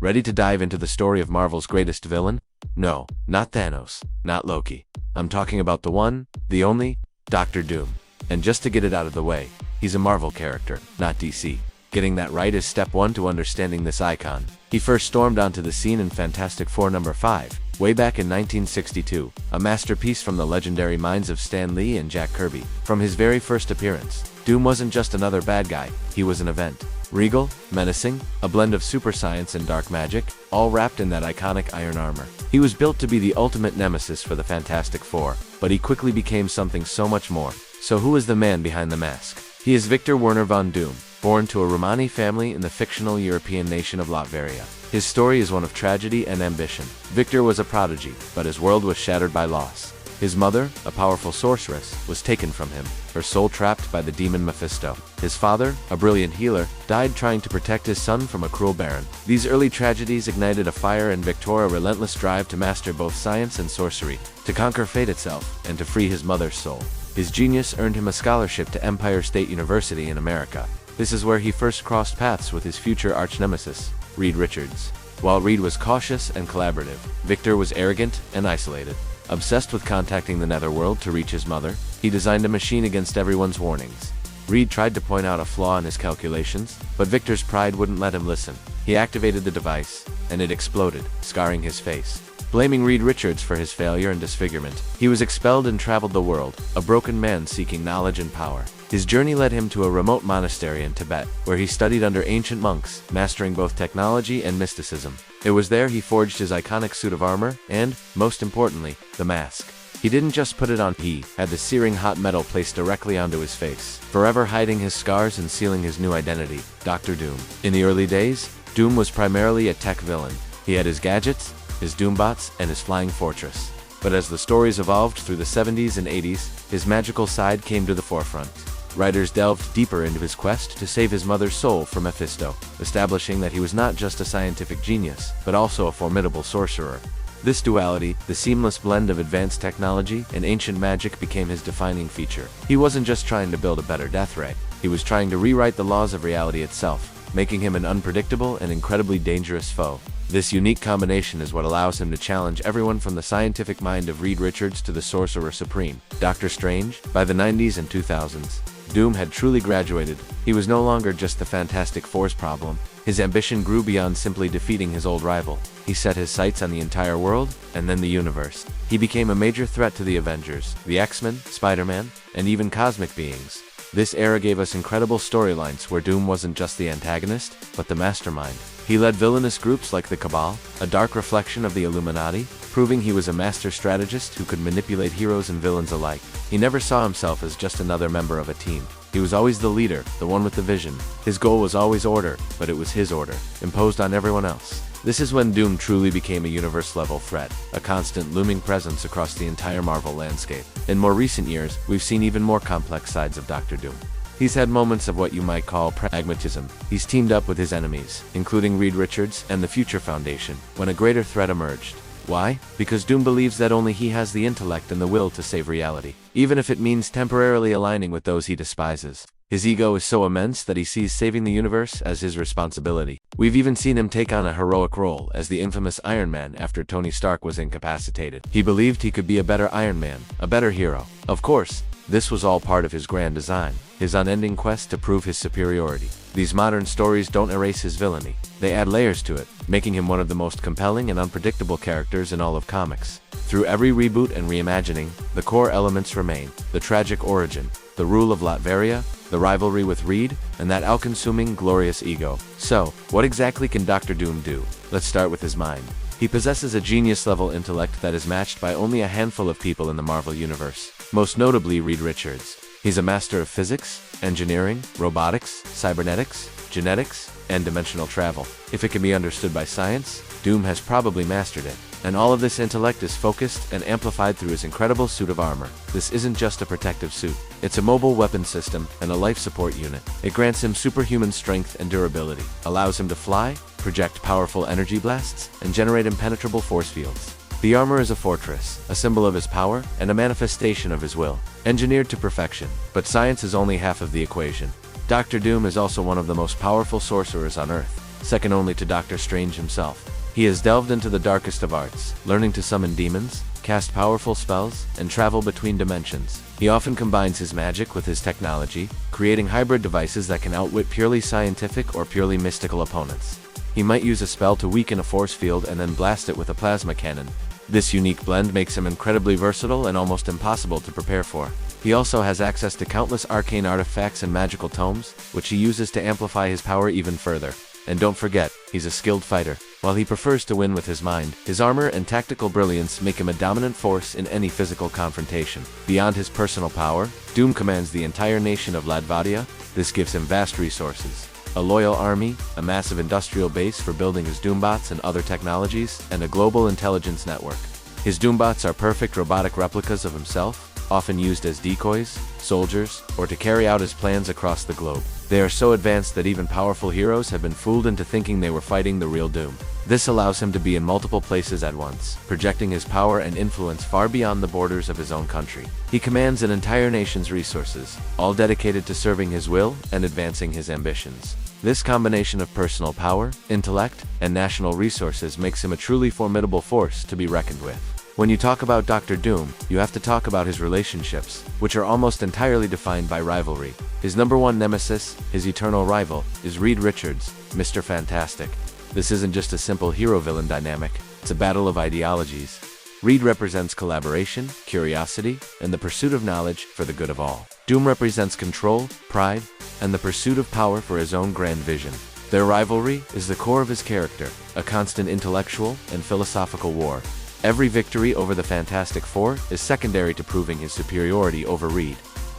Ready to dive into the story of Marvel's greatest villain? No, not Thanos, not Loki. I'm talking about the one, the only, Doctor Doom. And just to get it out of the way, he's a Marvel character, not DC. Getting that right is step one to understanding this icon. He first stormed onto the scene in Fantastic Four #5, way back in 1962, a masterpiece from the legendary minds of Stan Lee and Jack Kirby. From his very first appearance, Doom wasn't just another bad guy, he was an event. Regal, menacing, a blend of super science and dark magic, all wrapped in that iconic iron armor. He was built to be the ultimate nemesis for the Fantastic Four, but he quickly became something so much more. So who is the man behind the mask? He is Victor Werner von Doom, born to a Romani family in the fictional European nation of Latveria. His story is one of tragedy and ambition. Victor was a prodigy, but his world was shattered by loss. His mother, a powerful sorceress, was taken from him, her soul trapped by the demon Mephisto. His father, a brilliant healer, died trying to protect his son from a cruel baron. These early tragedies ignited a fire in Victor, a relentless drive to master both science and sorcery, to conquer fate itself, and to free his mother's soul. His genius earned him a scholarship to Empire State University in America. This is where he first crossed paths with his future arch-nemesis, Reed Richards. While Reed was cautious and collaborative, Victor was arrogant and isolated. Obsessed with contacting the Netherworld to reach his mother, he designed a machine against everyone's warnings. Reed tried to point out a flaw in his calculations, but Victor's pride wouldn't let him listen. He activated the device, and it exploded, scarring his face. Blaming Reed Richards for his failure and disfigurement, he was expelled and traveled the world, a broken man seeking knowledge and power. His journey led him to a remote monastery in Tibet, where he studied under ancient monks, mastering both technology and mysticism. It was there he forged his iconic suit of armor and, most importantly, the mask. He didn't just put it on, he had the searing hot metal placed directly onto his face, forever hiding his scars and sealing his new identity, Doctor Doom. In the early days, Doom was primarily a tech villain. He had his gadgets, his Doombots, and his flying fortress. But as the stories evolved through the 70s and 80s, his magical side came to the forefront. Writers delved deeper into his quest to save his mother's soul from Mephisto, establishing that he was not just a scientific genius, but also a formidable sorcerer. This duality, the seamless blend of advanced technology and ancient magic, became his defining feature. He wasn't just trying to build a better death ray, he was trying to rewrite the laws of reality itself, making him an unpredictable and incredibly dangerous foe. This unique combination is what allows him to challenge everyone from the scientific mind of Reed Richards to the Sorcerer Supreme, Doctor Strange. By the 90s and 2000s, Doom had truly graduated. He was no longer just the Fantastic Four's problem. His ambition grew beyond simply defeating his old rival. He set his sights on the entire world, and then the universe. He became a major threat to the Avengers, the X-Men, Spider-Man, and even cosmic beings. This era gave us incredible storylines where Doom wasn't just the antagonist, but the mastermind. He led villainous groups like the Cabal, a dark reflection of the Illuminati, proving he was a master strategist who could manipulate heroes and villains alike. He never saw himself as just another member of a team. He was always the leader, the one with the vision. His goal was always order, but it was his order, imposed on everyone else. This is when Doom truly became a universe-level threat, a constant looming presence across the entire Marvel landscape. In more recent years, we've seen even more complex sides of Doctor Doom. He's had moments of what you might call pragmatism. He's teamed up with his enemies, including Reed Richards and the Future Foundation, when a greater threat emerged. Why? Because Doom believes that only he has the intellect and the will to save reality, even if it means temporarily aligning with those he despises. His ego is so immense that he sees saving the universe as his responsibility. We've even seen him take on a heroic role as the infamous Iron Man after Tony Stark was incapacitated. He believed he could be a better Iron Man, a better hero. Of course, this was all part of his grand design, his unending quest to prove his superiority. These modern stories don't erase his villainy. They add layers to it, making him one of the most compelling and unpredictable characters in all of comics. Through every reboot and reimagining, the core elements remain: the tragic origin, the rule of Latveria, the rivalry with Reed, and that all-consuming, glorious ego. So, what exactly can Doctor Doom do? Let's start with his mind. He possesses a genius-level intellect that is matched by only a handful of people in the Marvel Universe, most notably Reed Richards. He's a master of physics, engineering, robotics, cybernetics, genetics, and dimensional travel. If it can be understood by science, Doom has probably mastered it. And all of this intellect is focused and amplified through his incredible suit of armor. This isn't just a protective suit. It's a mobile weapon system and a life support unit. It grants him superhuman strength and durability, allows him to fly, project powerful energy blasts, and generate impenetrable force fields. The armor is a fortress, a symbol of his power, and a manifestation of his will, engineered to perfection. But science is only half of the equation. Doctor Doom is also one of the most powerful sorcerers on Earth. second only to Doctor Strange himself. He has delved into the darkest of arts, learning to summon demons, cast powerful spells, and travel between dimensions. He often combines his magic with his technology, creating hybrid devices that can outwit purely scientific or purely mystical opponents. He might use a spell to weaken a force field and then blast it with a plasma cannon. This unique blend makes him incredibly versatile and almost impossible to prepare for. He also has access to countless arcane artifacts and magical tomes, which he uses to amplify his power even further. And don't forget, he's a skilled fighter. While he prefers to win with his mind, his armor and tactical brilliance make him a dominant force in any physical confrontation. Beyond his personal power, Doom commands the entire nation of Latveria. This gives him vast resources, a loyal army, a massive industrial base for building his Doombots and other technologies, and a global intelligence network. His Doombots are perfect robotic replicas of himself, often used as decoys, soldiers, or to carry out his plans across the globe. They are so advanced that even powerful heroes have been fooled into thinking they were fighting the real Doom. This allows him to be in multiple places at once, projecting his power and influence far beyond the borders of his own country. He commands an entire nation's resources, all dedicated to serving his will and advancing his ambitions. This combination of personal power, intellect, and national resources makes him a truly formidable force to be reckoned with. When you talk about Dr. Doom, you have to talk about his relationships, which are almost entirely defined by rivalry. His number one nemesis, his eternal rival, is Reed Richards, Mr. Fantastic. This isn't just a simple hero-villain dynamic, it's a battle of ideologies. Reed represents collaboration, curiosity, and the pursuit of knowledge for the good of all. Doom represents control, pride, and the pursuit of power for his own grand vision. Their rivalry is the core of his character, a constant intellectual and philosophical war. Every victory over the Fantastic Four is secondary to proving his superiority over Reed.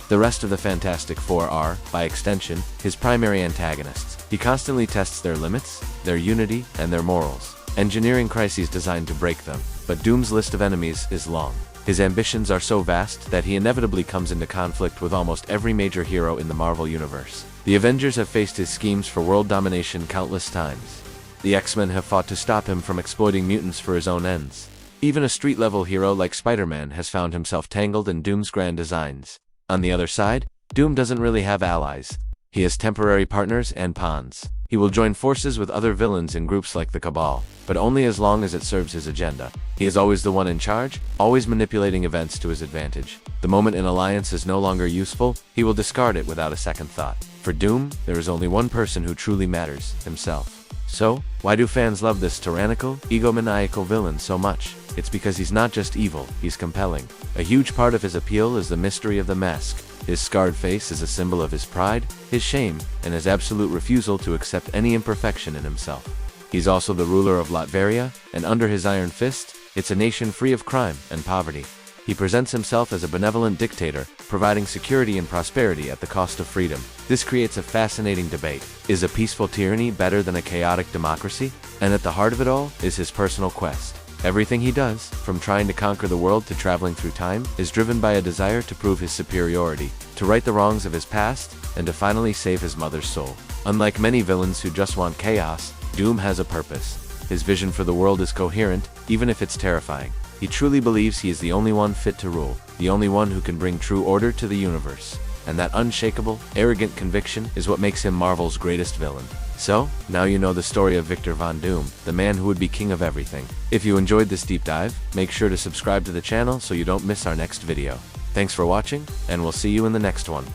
The rest of the Fantastic Four are, by extension, his primary antagonists. He constantly tests their limits, their unity, and their morals, engineering crises designed to break them. But Doom's list of enemies is long. His ambitions are so vast that he inevitably comes into conflict with almost every major hero in the Marvel Universe. The Avengers have faced his schemes for world domination countless times. The X-Men have fought to stop him from exploiting mutants for his own ends. Even a street-level hero like Spider-Man has found himself tangled in Doom's grand designs. On the other side, Doom doesn't really have allies. He has temporary partners and pawns. He will join forces with other villains in groups like the Cabal, but only as long as it serves his agenda. He is always the one in charge, always manipulating events to his advantage. The moment an alliance is no longer useful, he will discard it without a second thought. For Doom, there is only one person who truly matters, himself. So, why do fans love this tyrannical, egomaniacal villain so much? It's because he's not just evil, he's compelling. A huge part of his appeal is the mystery of the mask. His scarred face is a symbol of his pride, his shame, and his absolute refusal to accept any imperfection in himself. He's also the ruler of Latveria, and under his iron fist, it's a nation free of crime and poverty. He presents himself as a benevolent dictator, providing security and prosperity at the cost of freedom. This creates a fascinating debate. Is a peaceful tyranny better than a chaotic democracy? And at the heart of it all is his personal quest. Everything he does, from trying to conquer the world to traveling through time, is driven by a desire to prove his superiority, to right the wrongs of his past, and to finally save his mother's soul. Unlike many villains who just want chaos, Doom has a purpose. His vision for the world is coherent, even if it's terrifying. He truly believes he is the only one fit to rule, the only one who can bring true order to the universe. And that unshakable, arrogant conviction is what makes him Marvel's greatest villain. So, now you know the story of Victor Von Doom, the man who would be king of everything. If you enjoyed this deep dive, make sure to subscribe to the channel so you don't miss our next video. Thanks for watching, and we'll see you in the next one.